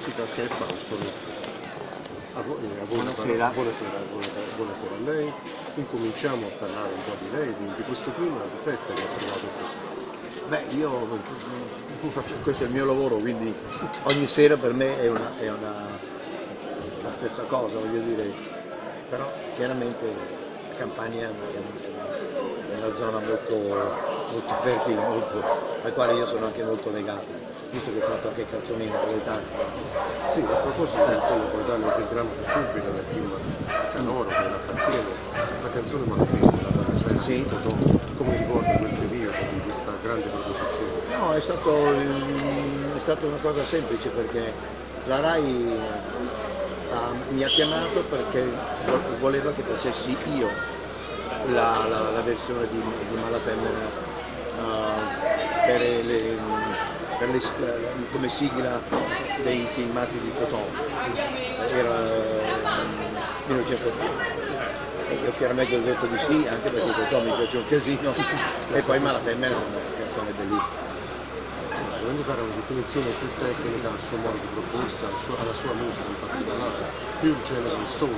musica che è Fausto. Buonasera. Buonasera a lei. Incominciamo a parlare un po' di lei, di questo clima di festa che ha trovato qui. Beh, io faccio, questo è il mio lavoro, quindi ogni sera per me è la stessa cosa, voglio dire, però chiaramente la Campania è una zona molto fertile, al quale io sono anche molto legato, visto che ho fatto anche canzoni napoletane. Sì, a proposito di canzoni napoletane, entriamoci subito nel clima canoro che appartiene la canzone Malafede, la Baracena, Sì. come ricorda quel periodo di questa grande proposizione? No, è stata una cosa semplice perché la RAI mi ha chiamato perché voleva che facessi io la versione di Malafemmina come sigla dei filmati di Cotton. Era 1980. E io chiaramente ho detto di sì, anche perché Cotton mi piace un casino, e poi Malafemmina è una canzone bellissima. Volendo dare una definizione più tecnica al suo modo di proporsi, alla sua musica in particolare, più il genere del soul,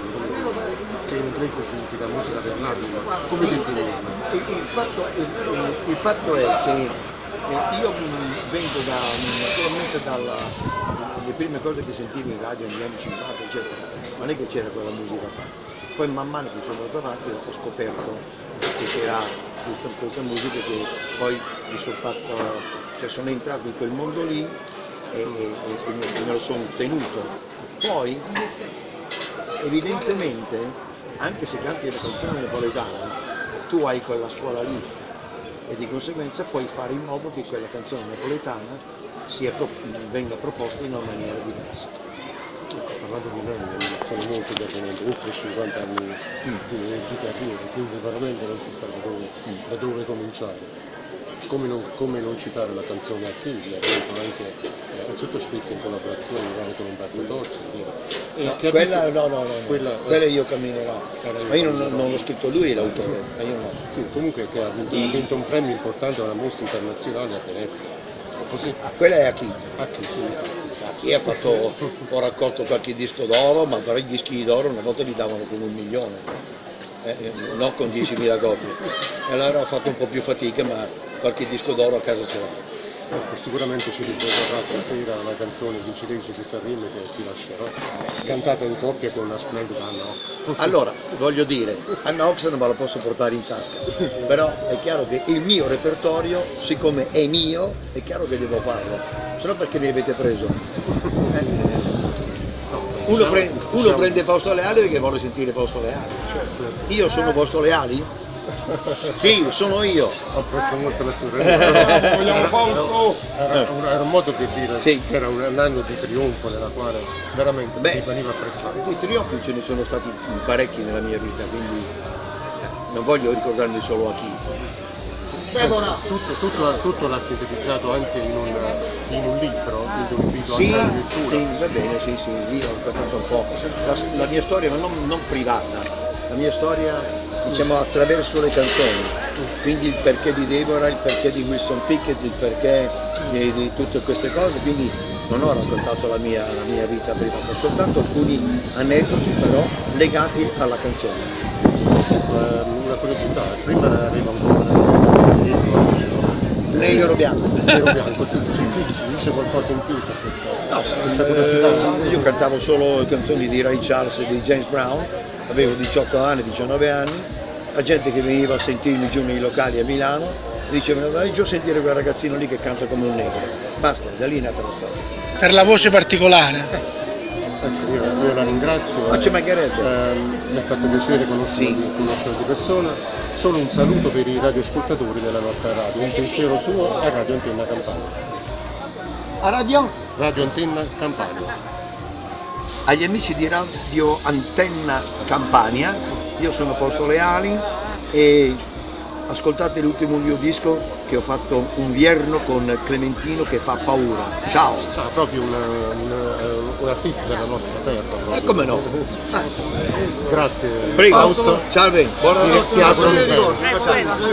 che in inglese significa musica per l'anima, come definirla? Il fatto è che io vengo naturalmente dalle prime cose che sentivo in radio negli anni 50, eccetera, non è che c'era quella musica qua. Poi man mano che sono andato avanti ho scoperto che c'era tutta questa musica che poi mi sono fatto, cioè sono entrato in quel mondo lì e me lo sono tenuto. Poi evidentemente, anche se canti la canzone napoletana, tu hai quella scuola lì e di conseguenza puoi fare in modo che quella canzone napoletana venga proposta in una maniera diversa. Parlando di lei, sono molto permanente, oltre 50 anni di carriera, quindi veramente non si sa da dove cominciare. Come non citare la canzone Achille, anche sottoscritto in collaborazione magari con Umberto Tozzi. Quella io camminerò, ma io non l'ho scritto lui l'autore, ma io no. Sì, comunque che ha vinto un premio importante a una mostra internazionale a Venezia. Così? Quella è Achille. Sì. Chi ha fatto, ho raccolto qualche disco d'oro, ma però i dischi d'oro una volta li davano con 1 milione, non con 10.000 copie. E allora ho fatto un po' più fatica, ma qualche disco d'oro a casa ce l'ho. Sicuramente ci riproporrà stasera la canzone vincitrice di Sanremo che Ti lascerò, cantata in coppia con la splendida Anna Ox. Allora, voglio dire, Anna Ox non me la posso portare in tasca, però è chiaro che il mio repertorio, siccome è mio, è chiaro che devo farlo, se no perché mi avete preso? Uno prende Fausto Leali perché vuole sentire Fausto Leali. Io sono Fausto Leali? Sì, sono io. Apprezzo molto la sua replica. Vogliamo Fausto! Era un modo per dire Sì. che era un anno di trionfo nella quale veramente mi veniva apprezzato. I trionfi ce ne sono stati parecchi nella mia vita, quindi non voglio ricordarmi solo a chi. Tutto l'ha sintetizzato anche in un libro, quindi un invito Sì, anche alla lettura. sì, va bene, sì, lì ho raccontato un po'. La mia storia, ma non privata, la mia storia diciamo attraverso le canzoni, quindi il perché di Deborah, il perché di Wilson Pickett, il perché di tutte queste cose, quindi non ho raccontato la mia vita privata, soltanto alcuni aneddoti però legati alla canzone. Una curiosità, prima arriva un film Negro bianco. Nero bianco, sì, ci dice qualcosa in più su questa curiosità? Io cantavo solo canzoni di Ray Charles e di James Brown, avevo 18 anni, 19 anni, la gente che veniva a sentirmi giù nei locali a Milano diceva vai giù a sentire quel ragazzino lì che canta come un negro, basta, da lì è nata la storia. Per la voce particolare. Ecco, io la ringrazio. Ma ci mancherebbe. Mi ha fatto piacere conoscerla di persona. Solo un saluto per i radioascoltatori della nostra radio, un pensiero suo a Radio Antenna Campania. A Radio? Radio Antenna Campania. Agli amici di Radio Antenna Campania, io sono Fausto Leali e ascoltate l'ultimo mio disco che ho fatto un vierno con Clementino che fa paura. Ciao! Proprio un artista della nostra terra. Come no? Grazie. Prego. Fausto. Salve. Ti auguro un bene. Prego.